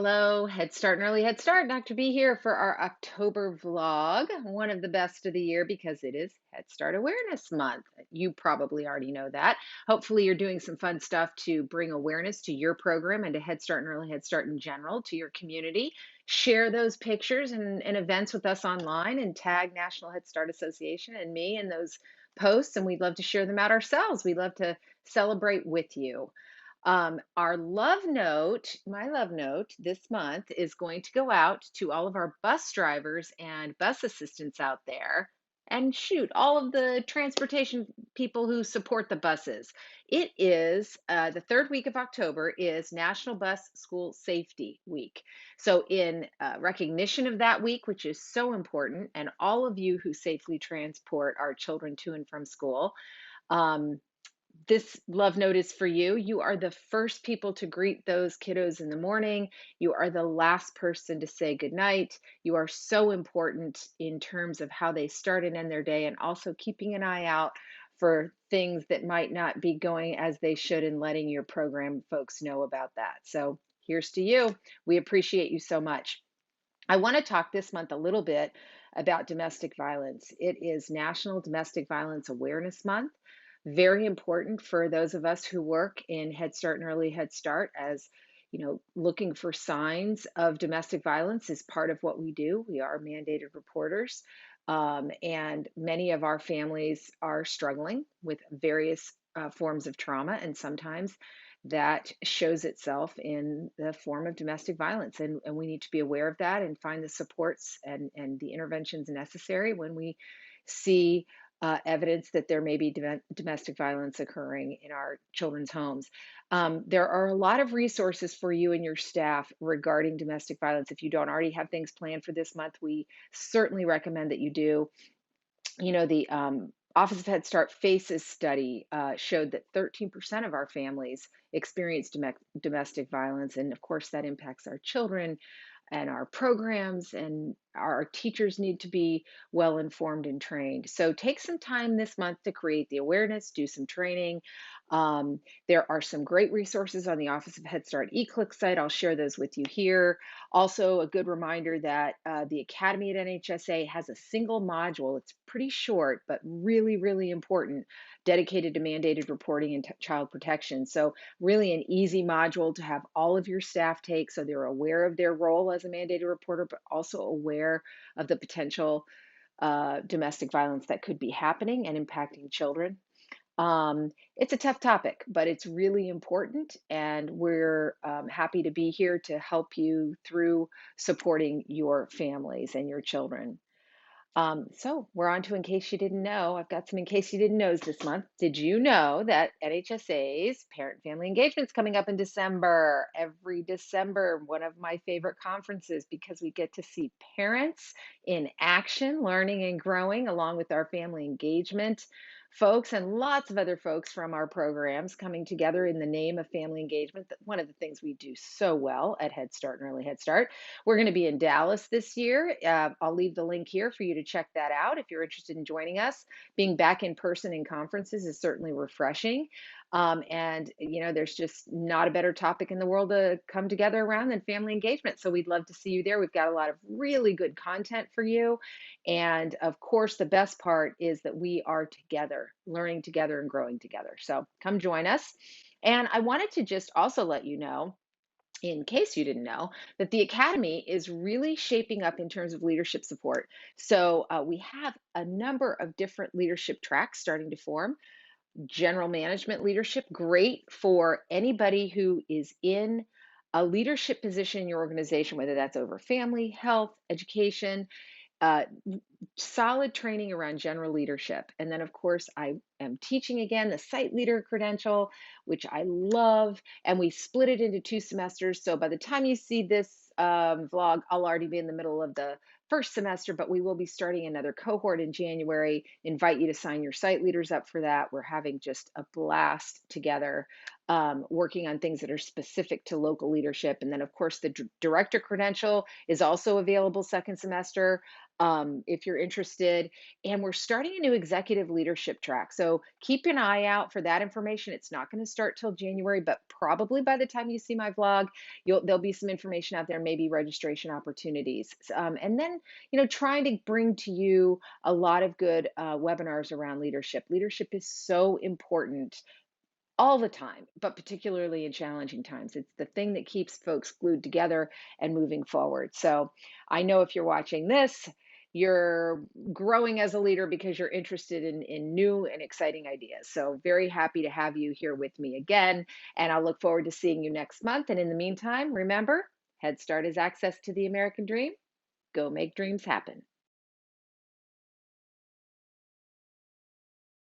Hello, Head Start and Early Head Start. Dr. B here for our October vlog, one of the best of the year because it is Head Start Awareness Month. You probably already know that. Hopefully, you're doing some fun stuff to bring awareness to your program and to Head Start and Early Head Start in general to your community. Share those pictures and events with us online and tag National Head Start Association and me in those posts, and we'd love to share them out ourselves. We'd love to celebrate with you. Our love note, my love note this month is going to go out to all of our bus drivers and bus assistants out there. And shoot, all of the transportation people who support the buses. It is the third week of October is National Bus School Safety Week. So, in recognition of that week, which is so important, and all of you who safely transport our children to and from school, um, this love note is for you. You are the first people to greet those kiddos in the morning. You are the last person to say goodnight. You are so important in terms of how they start and end their day, and also keeping an eye out for things that might not be going as they should and letting your program folks know about that. So here's to you. We appreciate you so much. I want to talk this month a little bit about domestic violence. It is National Domestic Violence Awareness Month. Very important for those of us who work in Head Start and Early Head Start, as looking for signs of domestic violence is part of what we do. We are mandated reporters, and many of our families are struggling with various forms of trauma, and sometimes that shows itself in the form of domestic violence. And we need to be aware of that and find the supports and the interventions necessary when we see evidence that there may be domestic violence occurring in our children's homes. There are a lot of resources for you and your staff regarding domestic violence. If you don't already have things planned for this month, we certainly recommend that you do. The Office of Head Start FACES study showed that 13% of our families experience domestic violence. And of course, that impacts our children and our programs, and our teachers need to be well informed and trained. So take some time this month to create the awareness, do some training. There are some great resources on the Office of Head Start eClick site. I'll share those with you here. Also, a good reminder that the Academy at NHSA has a single module. It's pretty short, but really, really important, dedicated to mandated reporting and child protection. So really an easy module to have all of your staff take so they're aware of their role as a mandated reporter, but also aware of the potential domestic violence that could be happening and impacting children. It's a tough topic, but it's really important, and we're happy to be here to help you through supporting your families and your children. So we're on to In Case You Didn't Know. I've got some In Case You Didn't Knows this month. Did you know that NHSA's Parent Family Engagement is coming up in December? Every December, one of my favorite conferences because we get to see parents in action, learning and growing along with our family engagement folks and lots of other folks from our programs coming together in the name of family engagement. One of the things we do so well at Head Start and Early Head Start. We're going to be in Dallas this year. I'll leave the link here for you to check that out if you're interested in joining us. Being back in person in conferences is certainly refreshing. And there's just not a better topic in the world to come together around than family engagement. So we'd love to see you there. We've got a lot of really good content for you. And of course, the best part is that we are together, learning together and growing together. So come join us. And I wanted to just also let you know, in case you didn't know, that the Academy is really shaping up in terms of leadership support. So we have a number of different leadership tracks starting to form. General management leadership, great for anybody who is in a leadership position in your organization, whether that's over family, health, education, uh, solid training around general leadership. And then, of course, I am teaching again the site leader credential, which I love. And we split it into 2 semesters. So by the time you see this vlog, I'll already be in the middle of the first semester, but we will be starting another cohort in January. Invite you to sign your site leaders up for that. We're having just a blast together, working on things that are specific to local leadership. And then, of course, the director credential is also available second semester, if you're interested. And we're starting a new executive leadership track. So keep an eye out for that information. It's not going to start till January, but probably by the time you see my vlog, there'll be some information out there, maybe registration opportunities. And then, trying to bring to you a lot of good webinars around leadership. Leadership is so important all the time, but particularly in challenging times. It's the thing that keeps folks glued together and moving forward. So I know if you're watching this, you're growing as a leader because you're interested in new and exciting ideas. So very happy to have you here with me again. And I'll look forward to seeing you next month. And in the meantime, remember, Head Start is access to the American dream. Go make dreams happen.